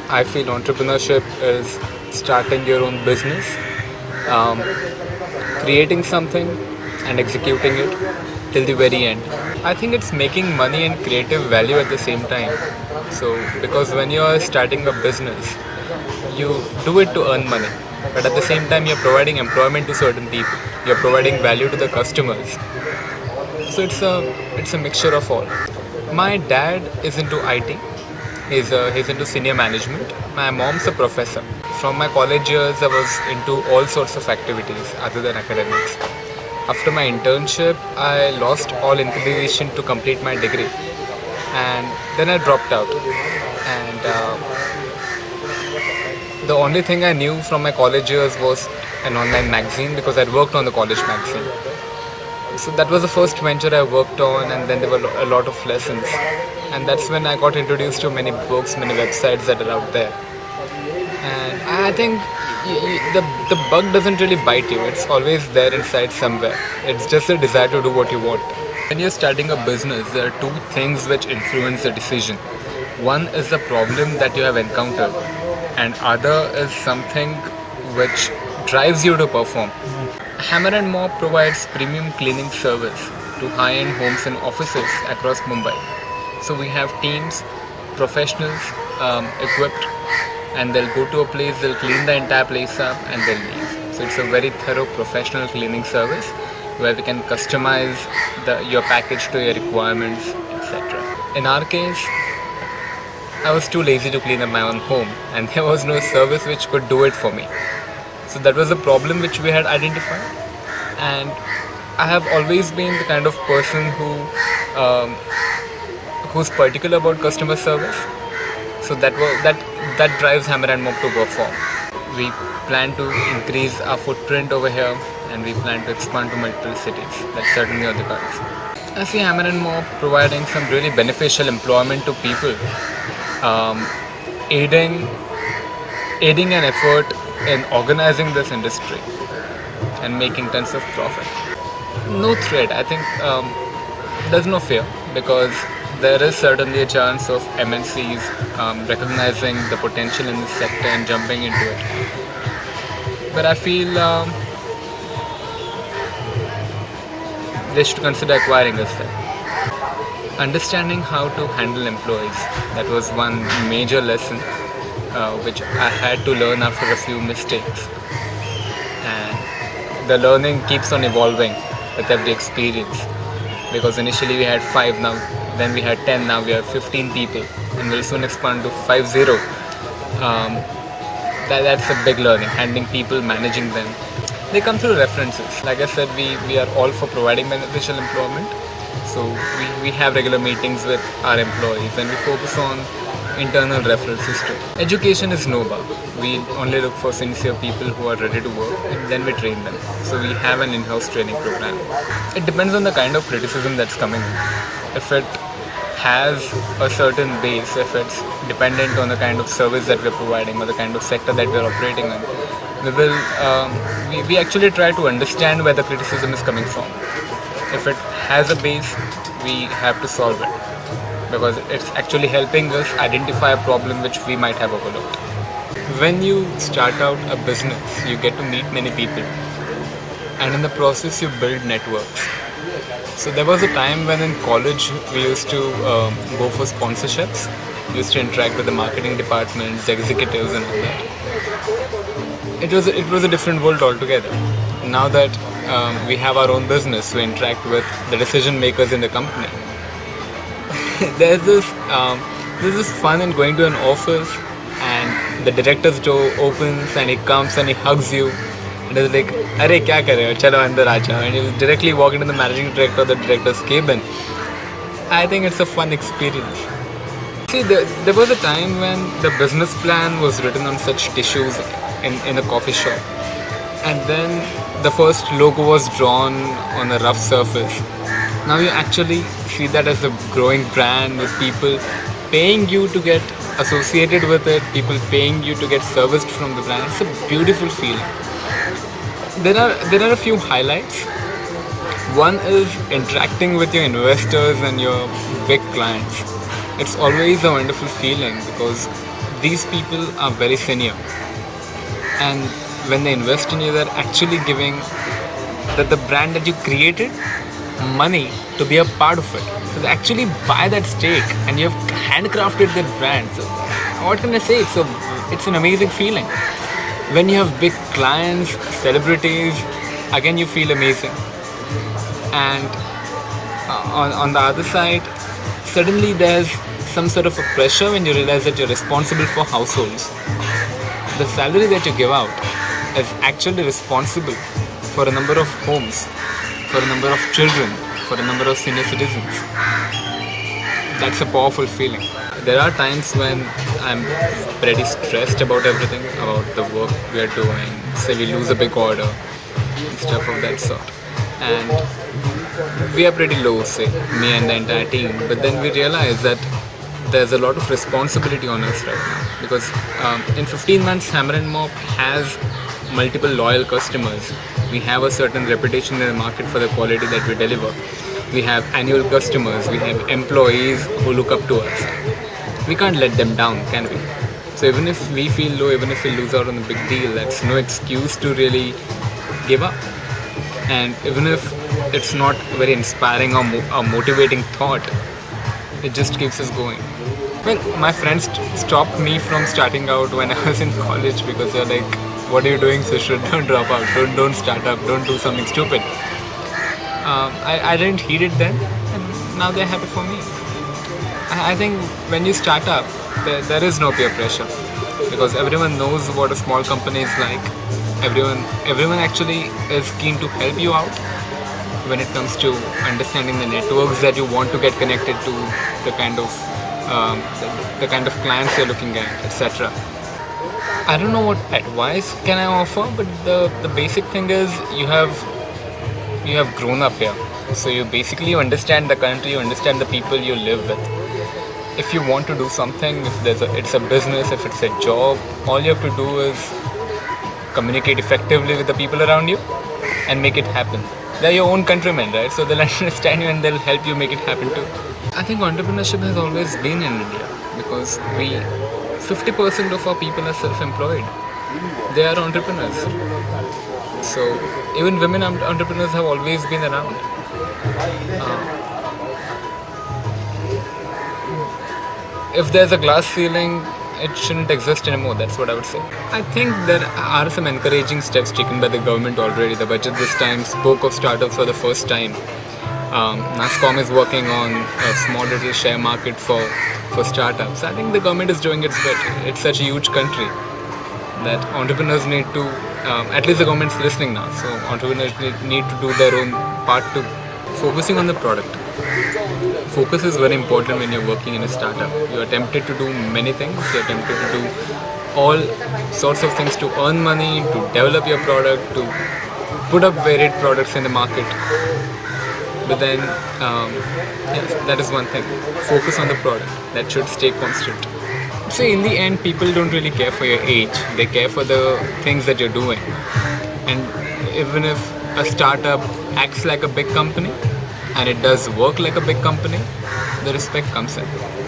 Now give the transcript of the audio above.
I feel entrepreneurship is starting your own business, um, creating something and executing it till the very end. I think it's making money and creative value at the same time. So, because when you are starting a business, you do it to earn money, but at the same time, you're providing employment to certain people, you're providing value to the customers. So, it's a mixture of all. My dad is into IT. He's into senior management. My mom's a professor. From my college years, I was into all sorts of activities other than academics. After my internship, I lost all inclination to complete my degree, and then I dropped out. And the only thing I knew from my college years was an online magazine because I'd worked on the college magazine. So that was the first venture I worked on, and then there were a lot of lessons. And that's when I got introduced to many books, many websites that are out there. And I think the bug doesn't really bite you, it's always there inside somewhere. It's just a desire to do what you want. When you're starting a business, there are two things which influence the decision. One is the problem that you have encountered, and other is something which drives you to perform. Hammer and Mop provides premium cleaning service to high-end homes and offices across Mumbai. So we have teams, professionals equipped, and they'll go to a place, they'll clean the entire place up and they'll leave. So it's a very thorough professional cleaning service where we can customize your package to your requirements, etc. In our case, I was too lazy to clean up my own home, and there was no service which could do it for me. So that was a problem which we had identified, and I have always been the kind of person who's particular about customer service. So that drives Hammer and Mop to perform. We plan to increase our footprint over here, and we plan to expand to multiple cities. That's certainly on the cards. I see Hammer and Mop providing some really beneficial employment to people, aiding an effort in organizing this industry and making tons of profit. No threat. I think there's no fear, because there is certainly a chance of MNCs recognizing the potential in this sector and jumping into it. But I feel they should consider acquiring us then. Understanding how to handle employees, that was one major lesson which I had to learn after a few mistakes. And the learning keeps on evolving with every experience, because initially we had 5, now then we had 10, now we have 15 people, and we'll soon expand to 50. That's a big learning, handling people, managing them. They come through references. Like I said, we are all for providing beneficial employment. So we have regular meetings with our employees, and we focus on internal referral system. Education is no bar. We only look for sincere people who are ready to work, and then we train them. So we have an in-house training program. It depends on the kind of criticism that's coming in. If it has a certain base, if it's dependent on the kind of service that we're providing or the kind of sector that we're operating in, we actually try to understand where the criticism is coming from. If it has a base, we have to solve it, because it's actually helping us identify a problem which we might have overlooked. When you start out a business, you get to meet many people, and in the process you build networks. So there was a time when in college we used to go for sponsorships. We used to interact with the marketing departments, the executives and all that. It was a different world altogether. Now that we have our own business, we interact with the decision makers in the company. There's this fun in going to an office and the director's door opens and he comes and he hugs you. And it's like, "Arey, kya kar rahe ho? Chalo andar aaja." And you directly walk into the managing director or the director's cabin. I think it's a fun experience. See, there was a time when the business plan was written on such tissues in a coffee shop. And then the first logo was drawn on a rough surface. Now you actually see that as a growing brand with people paying you to get associated with it, people paying you to get serviced from the brand. It's a beautiful feeling. There are a few highlights. One is interacting with your investors and your big clients. It's always a wonderful feeling because these people are very senior, and when they invest in you, they're actually giving the brand that you created money to be a part of it. So they actually buy that stake, and you have handcrafted that brand. So what can I say? It's an amazing feeling. When you have big clients, celebrities, again you feel amazing. And on the other side, suddenly there's some sort of a pressure when you realize that you're responsible for households. The salary that you give out is actually responsible for a number of homes, for a number of children, for a number of senior citizens. That's a powerful feeling. There are times when I'm pretty stressed about everything, about the work we are doing. Say we lose a big order and stuff of that sort. And we are pretty low, say, me and the entire team. But then we realize that there's a lot of responsibility on us right now. Because in 15 months, Hammer & Mop has multiple loyal customers. We have a certain reputation in the market for the quality that we deliver. We have annual customers, we have employees who look up to us. We can't let them down, can we? So even if we feel low, even if we lose out on a big deal, that's no excuse to really give up. And even if it's not very inspiring or motivating thought, it just keeps us going. Well, my friends stopped me from starting out when I was in college because they're like, what are you doing, Sushrut? Don't drop out, don't start up, don't do something stupid. I didn't heed it then, and now they're happy for me. I think when you start up, there is no peer pressure, because everyone knows what a small company is like. Everyone actually is keen to help you out when it comes to understanding the networks that you want to get connected to, the kind of clients you're looking at, etc. I don't know what advice can I offer, but the basic thing is you have grown up here, so you understand the country, you understand the people you live with. If you want to do something, if it's a business, if it's a job, all you have to do is communicate effectively with the people around you and make it happen. They're your own countrymen, right? So they'll understand you and they'll help you make it happen too. I think entrepreneurship has always been in India, because 50% of our people are self-employed. They are entrepreneurs. So even women entrepreneurs have always been around. If there's a glass ceiling, it shouldn't exist anymore. That's what I would say. I think there are some encouraging steps taken by the government already. The budget this time spoke of startups for the first time. NASCOM is working on a small little share market for startups. I think the government is doing its bit. It's such a huge country that entrepreneurs need to, at least the government's listening now, so entrepreneurs need to do their own part to focusing on the product. Focus is very important when you're working in a startup. You are tempted to do many things. You're tempted to do all sorts of things to earn money, to develop your product, to put up varied products in the market. But then, yes, that is one thing. Focus on the product. That should stay constant. So in the end, people don't really care for your age. They care for the things that you're doing. And even if a startup acts like a big company, and it does work like a big company, the respect comes in.